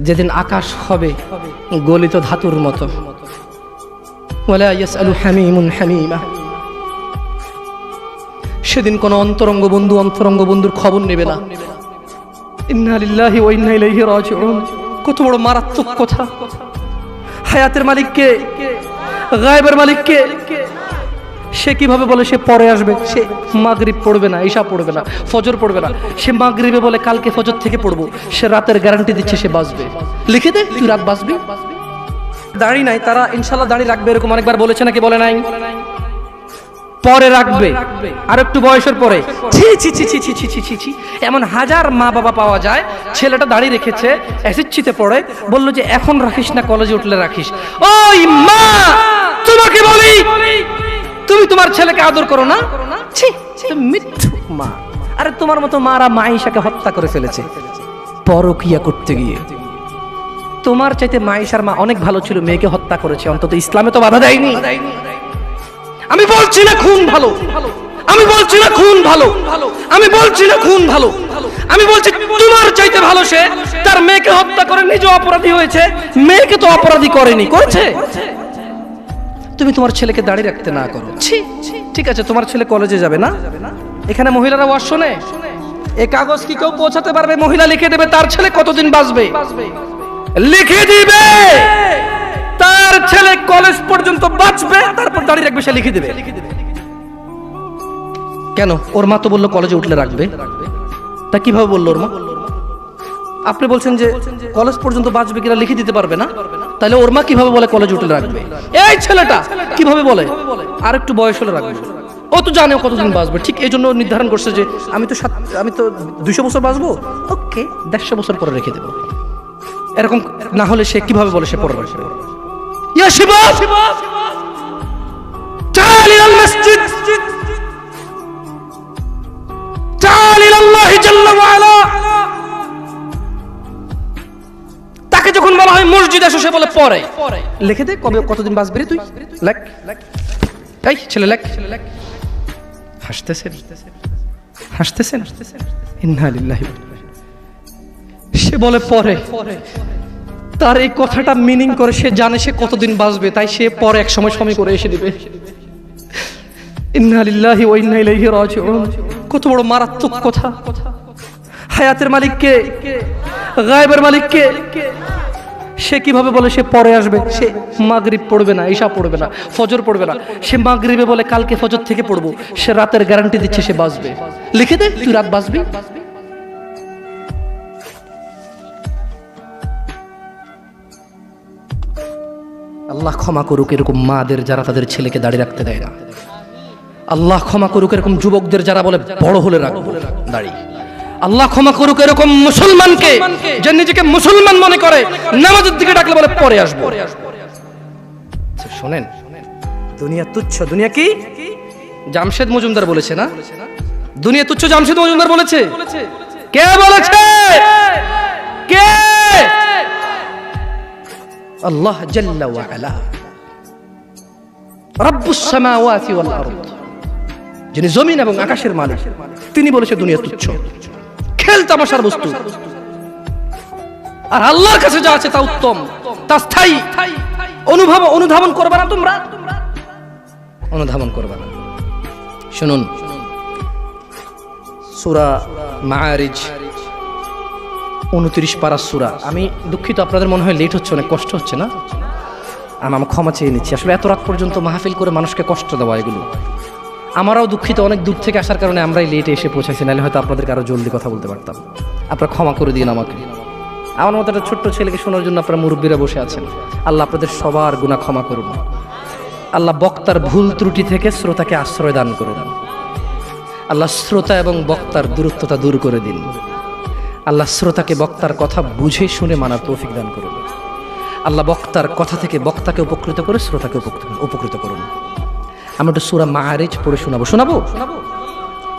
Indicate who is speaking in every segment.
Speaker 1: যেদিন আকাশ হবে গলিত ধাতুর মতো, ওয়ালা ইয়াসআলু হামিমুন হামিমা, সেদিন কোন অন্তরঙ্গ বন্ধুর খবর নেবে না। ইন্না লিল্লাহি ওয়া ইন্না ইলাইহি রাজিউন। কত বড় মারাত্মক কথা! হায়াতের মালিক কে? গায়েবের মালিক কে? সে কিভাবে বলে সে পরে আসবে? সে মাগরিব পড়বে না, ঈশা পড়বে না, ফজর পড়বে না, সে মাগরিবে বলে কালকে ফজর থেকে পড়বো। সে রাতের গ্যারান্টি দিচ্ছে সে বাঁচবে। লিখে দে তুই রাত বাঁচবি। দাড়ি নাই, তারা ইনশাল্লাহ দাড়ি রাখবে, এরকম অনেকবার বলেছে নাকি বলে নাই? পরে রাখবে, আর একটু বয়সের পরে। ছি ছি ছি ছি ছি ছি ছি ছি, এমন হাজার মা বাবা পাওয়া যায়, ছেলেটা দাড়ি রেখেছে, এসএসসিতে পড়ে, বললো যে এখন রাখিস না, কলেজে উঠলে রাখিস। ওই মা, তোমাকে বলি, তুমি তোমার ছেলেকে আদর করো না? ছি, মিথ্যুক মা। আরে তোমার মতো মারা মাইশাকে হত্যা করে ফেলেছে পরকিয়া করতে গিয়ে। তোমার চাইতে মাইশার মা অনেক ভালো ছিল, মেয়েকে হত্যা করেছে, অন্তত ইসলামে তো বাধা দেয়নি। আমি বলছি না খুন ভালো, আমি বলছি না খুন ভালো, আমি বলছি না খুন ভালো, আমি বলছি তোমার চাইতে ভালো সে তার মেয়েকে হত্যা করে নিজে অপরাধী হয়েছে, মেয়েকে তো অপরাধী করেনি, করেছে। তুমি তোমার ছেলেকে দাঁড়িয়ে রাখতে না করো। ঠিক আছে, তোমার ছেলে কলেজে যাবে না, এখানে মহিলারা ওয়াজ শোনে, এই কাগজ কি কেউ পৌঁছাতে পারবে? মহিলা লিখে দেবে তার ছেলে কতদিন বাঁচবে, লিখে দিবে তার ছেলে কলেজ পর্যন্ত বাঁচবে, তারপর দাঁড়িয়ে রাখবে, সে লিখে দেবে। কেন? ওর মা তো বললো কলেজে উঠলে রাখবে। তা কিভাবে বললো ওর মা? আপনি বলছেন যে কলেজ পর্যন্ত বাঁচবে কিনা লিখে দিতে পারবে না, তাহলে ওর মা কিভাবে বলে কলেজে উঠলে রাখবে? এই ছেলেটা কিভাবে বলে আর একটু বয়স হলে রাখবে? ও তো জানে কতদিন বাঁচবে, ঠিক এই জন্য নির্ধারণ করছে যে আমি তো 200 বছর বাঁচবো, ওকে 150 বছর পরে রেখে দেবো। এরকম না হলে সে কিভাবে বলে সে পরে রাখবে? ইয়া শিবাব, تعال إلى المسجد، تعال إلى الله جل وعلا। তাকে যখন বলা হয় মসজিদে এসো, সে বলে পরে। লিখে দে কবে কতদিন বাঁচবি রে তুই, লেখ। এই ছেলে লেখ। হাসতেছেন। ইন্না লিল্লাহি। সে বলে পরে। তার এই কথাটা মিনিং করে সে জানে সে কতদিন বাঁচবে, তাই সে পরে এক সময় করে এসে দিবে। ইন্না লিল্লাহি ওয়া ইন্না ইলাইহি রাজিউন। কত বড় মারাত্মক কথা! হায়াতের মালিক কে? গায়েবের মালিক কে? সে কিভাবে বলে সে পরে আসবে? সে মাগরিব পড়বে না, ঈশা পড়বে না, ফজর পড়বে না, সে মাগরিবে বলে কালকে ফজর থেকে পড়বো। সে রাতের গ্যারান্টি দিচ্ছে সে বাঁচবে। লিখে দে তুই রাত বাঁচবি। আল্লাহ ক্ষমা করুক এরকম মাদের যারা তাদের ছেলেকে দাঁড়িয়ে রাখতে দেয় না। আল্লাহ ক্ষমা করুক এরকম যুবকদের যারা বলে বড় হলে রাখবো দাঁড়িয়ে। আল্লাহ ক্ষমা করুক এরকম মুসলমানকে যে নিজেকে মুসলমান মনে করে, নামাজের দিকে ডাকলে বলে পরে আসবো। শোনেন, দুনিয়া তুচ্ছ। দুনিয়া কি? জামশেদ মজুমদার বলেছে না, দুনিয়া তুচ্ছ। জামশেদ মজুমদার বলেছে? কে বলেছে? কে? আল্লাহ জাল্লা ওয়া আলা, রাব্বুস সামাওয়াতি ওয়াল আরদ, যিনি জমিন এবং আকাশের মালিক, তিনি বলেছে দুনিয়া তুচ্ছ, খেল তামাশার বস্তু। আর আল্লাহর কাছে যা আছে তা উত্তম, তা স্থায়ী। অনুধাবন করবে না তোমরা, অনুধাবন করবে না। শুনুন, সূরা মাআরিজ 29 পারা সূরা। আমি দুঃখিত, আপনাদের মনে হয় লেট হচ্ছে, অনেক কষ্ট হচ্ছে না? আমি ক্ষমা চেয়ে নিচ্ছি। আসলে এত রাত পর্যন্ত মাহফিল করে মানুষকে কষ্ট দেওয়া, এগুলো আমরাও দুঃখিত। অনেক দূর থেকে আসার কারণে আমরাই লেটে এসে পৌঁছেছি, নাহলে হয়তো আপনাদেরকে আরো জলদি কথা বলতে পারতাম। আপনারা ক্ষমা করে দিন আমাকে। আমার মতো একটা ছোট্ট ছেলেকে শোনার জন্য আপনারা মুরব্বীরা বসে আছেন। আল্লাহ আপনাদের সবার গুনাহ ক্ষমা করুন। আল্লাহ বক্তার ভুল ত্রুটি থেকে শ্রোতাকে আশ্রয় দান করুন। আল্লাহ শ্রোতা এবং বক্তার দূরত্বতা দূর করে দিন। আল্লাহ শ্রোতাকে বক্তার কথা বুঝে শুনে মানার তৌফিক দান করুন। আল্লাহ বক্তার কথা থেকে বক্তাকে উপকৃত করে শ্রোতাকে উপকৃত করুন। আমরা একটু সূরা মাআরিজ পড়ে শোনাবো।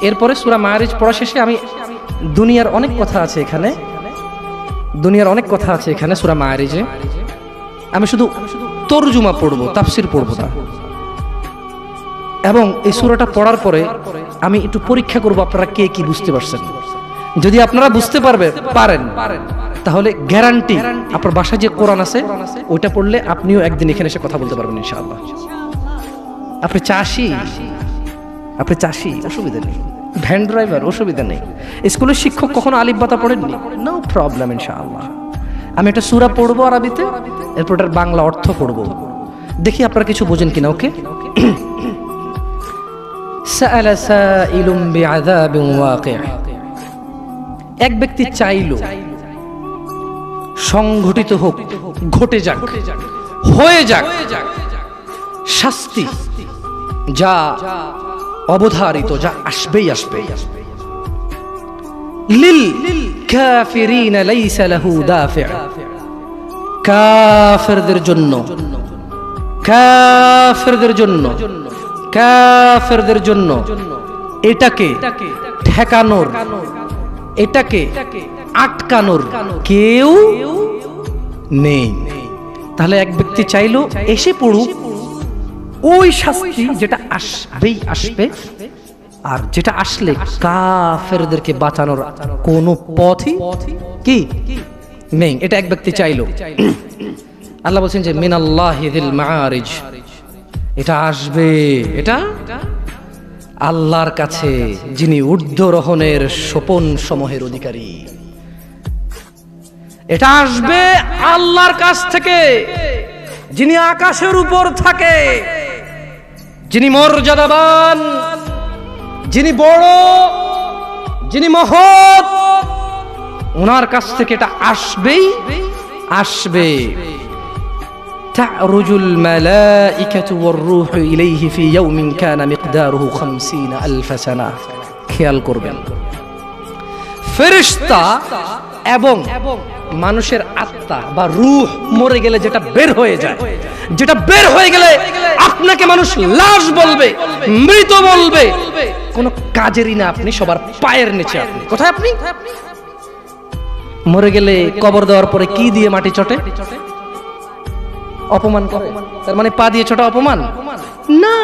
Speaker 1: এরপরে সূরা মাআরিজ পড়া শেষে আমি দুনিয়ার অনেক কথা আছে এখানে সূরা মাআরিজে। আমি শুধু তরজুমা পড়বো, তাফসির পড়বো না। এবং এই সূরাটা পড়ার পরে আমি একটু পরীক্ষা করবো আপনারা কে কি বুঝতে পারছেন। যদি আপনারা বুঝতে পারেন তাহলে গ্যারান্টি আপনার বাসায় যে কোরআন আছে ওইটা পড়লে আপনিও একদিন এখানে এসে কথা বলতে পারবেন ইনশাআল্লাহ। আপনি চাষি অসুবিধা নেই, ভ্যান ড্রাইভার অসুবিধা নেই, স্কুলের শিক্ষক কখনো আলিফ বাতা পড়েননি, নো প্রবলেম ইনশাআল্লাহ। আমি একটা সূরা পড়বো আরবিতে, এরপর এটার বাংলা অর্থ পড়বো, দেখি আপনারা কিছু বোঝেন কিনা। ওকে। সাআলা সাইলুম বিআযাবিন ওয়াকি', এক ব্যক্তি চাইলো সংঘটিত হোক, ঘটে যাক, হয়ে যাক শাস্তি, যা অবধারিত, যা আসবেই আসবে। লিল কাফিরিনা লাইসা লাহু দাফি', কাফেরদের জন্য, কাফেরদের জন্য এটাকে ঠেকানোর, এটাকে আটকানোর কেউ নেই। তাহলে এক ব্যক্তি চাইলো এসে পড়ুক ওই শাস্তি যেটা আসবেই আসবে, আর যেটা আসলে কাফেরদেরকে বাঁচানোর কোনো পথই কি নেই, এটা এক ব্যক্তি চাইলো। আল্লাহ বলছেন যে মিনাল্লাহি যিল মাআরিজ, এটা আসবে, এটা আল্লাহর কাছে যিনি ঊর্ধ্বরোহণের সোপন সমূহের অধিকারী, এটা আসবে আল্লাহর কাছ থেকে যিনি আকাশের উপর থাকে, যিনি মর্যাদাবান, যিনি বড়, যিনি মহৎ, ওনার কাছ থেকে এটা আসবেই আসবে। তা'রুজুল মালাইকাতু ওয়ার রূহু ইলাইহি ফি ইয়াউমিন কানা মিকদারুহু ৫০,০০০ সানাহ। খেয়াল করবেন, ফেরেশতা এবং মানুষের আত্মা বা রূহ মরে গেলে যেটা বের হয়ে যায়, যেটা বের হয়ে গেলে আপনাকে মানুষ লাশ বলবে, মৃত বলবে, কোনো কাজেরই না আপনি, সবার পায়ের নিচে আপনি। কোথায় আপনি? মরে গেলে কবর দেওয়ার পরে কি দিয়ে মাটি চটে? অপমান করে, তার মানে পা দিয়ে ছোটা অপমান না,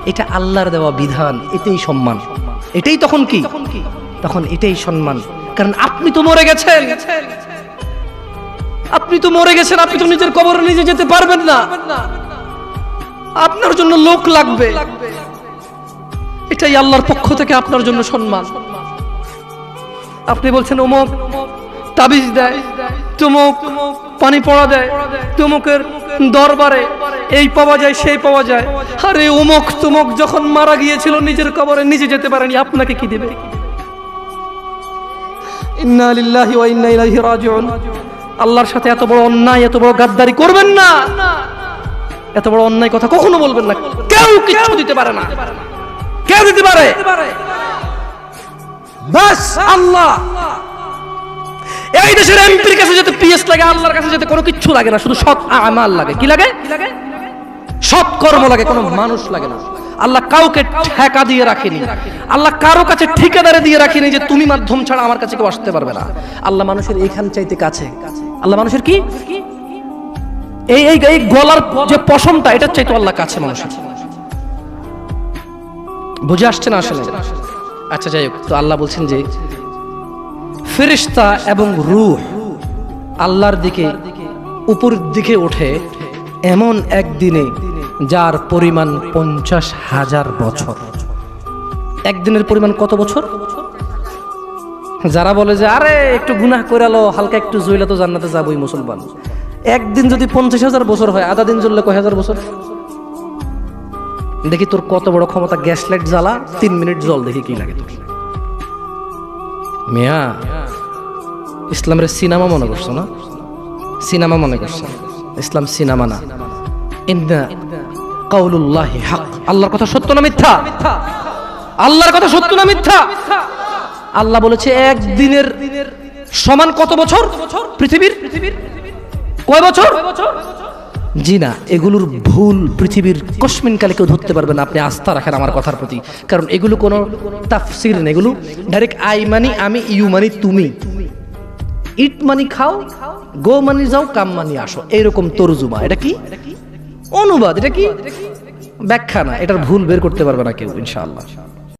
Speaker 1: এটা আল্লাহর দেওয়া বিধান, এটাই সম্মান, এটাই তখন কি, তখন এটাই সম্মান। কারণ আপনি তো মরে গেছেন, আপনি তো মরে গেছেন, আপনি তো নিজের কবরে নিজে যেতে পারবেন না, আপনার জন্য লোক লাগবে, এটাই আল্লাহর পক্ষ থেকে আপনার জন্য সম্মান। আপনি বলছেন অমুক তাবিজ দেয়, তমুক পানি পড়া দেয়, তমুকের দরবারে এই পাওয়া যায় সেই পাওয়া যায়, আরে অমুক তমুক যখন মারা গিয়েছিল নিজের কবরে নিজে যেতে পারেনি, আপনাকে কি দেবে? ইন্না লিল্লাহি ওয়া ইন্না ইলাইহি রাজিউন। আল্লাহর সাথে এত বড় অন্যায়, এত বড় গাদ্দারি করবেন না, এত বড় অন্যায় কথা কখনো বলবেন না। কেউ কিছু দিতে পারে না, কেউ দিতে পারে বাস আল্লাহ। এই দেশের এমপির কাছে যেতে পিএস লাগে, আল্লাহর কাছে যেতে কোনো কিছু লাগে না, শুধু সৎ আমাল লাগে। কি লাগে? সৎ কর্ম লাগে, কোনো মানুষ লাগে না। আল্লাহ কাউকে ঠেকা দিয়ে রাখেনি, আল্লাহ কারো কাছে ঠিকাদারে দিয়ে রাখেনি যে তুমি মাধ্যম ছাড়া আমার কাছে কেউ আসতে পারবে না। আল্লাহ মানুষের এইখান চাইতে কাছে, আল্লাহ মানুষের কি এই এই এই গলার যে পশমটা, এটা চাইতো আল্লাহ কাছে মানুষের। বুঝে আসছে না আসলে? আচ্ছা যাই হোক, তো আল্লাহ বলছেন যে ফেরেশতা এবং রূহ আল্লাহর দিকে উপর দিকে ওঠে এমন একদিনে যার পরিমাণ ৫০,০০০ বছর। একদিনের পরিমাণ কত বছর? যারা বলে যে আরে একটু গুনাহ করে আলো, হালকা একটু জইলা তো জান্নাতে যাবই মুসলমান, একদিন যদি ৫০,০০০ বছর হয়, আধা দিন জ্বললে কয় হাজার বছর? দেখি তোর কত বড় ক্ষমতা, গ্যাস লাইট জ্বালা ৩ মিনিট জল, দেখি কি লাগে তোর। মিয়া ইসলামের সিনেমা মনে করছো না? সিনেমা মনে করছো? ইসলাম সিনেমা না। ইন্না কাউলুল্লাহি হক, আল্লাহর কথা সত্য না মিথ্যা? আল্লাহর কথা সত্য না মিথ্যা? আল্লাহ বলেছে একদিনের সমান কত বছর পৃথিবীর? কয় বছর? জি না, এগুলোর ভুল পৃথিবীর কসমিন কালে কেউ ধরতে পারবে না। আপনি আস্থা রাখেন আমার কথার প্রতি, কারণ এগুলো কোনো তাফসির নেই, এগুলো ডাইরেক্ট আই মানি আমি, ইউ মানি তুমি, ইট মানি খাও, গো মানি যাও, কাম মানি আসো, এইরকম তরজুমা। এটা কি অনুবাদ? এটা কি ব্যাখ্যা না, এটার ভুল বের করতে পারবে না কেউ ইনশাআল্লাহ।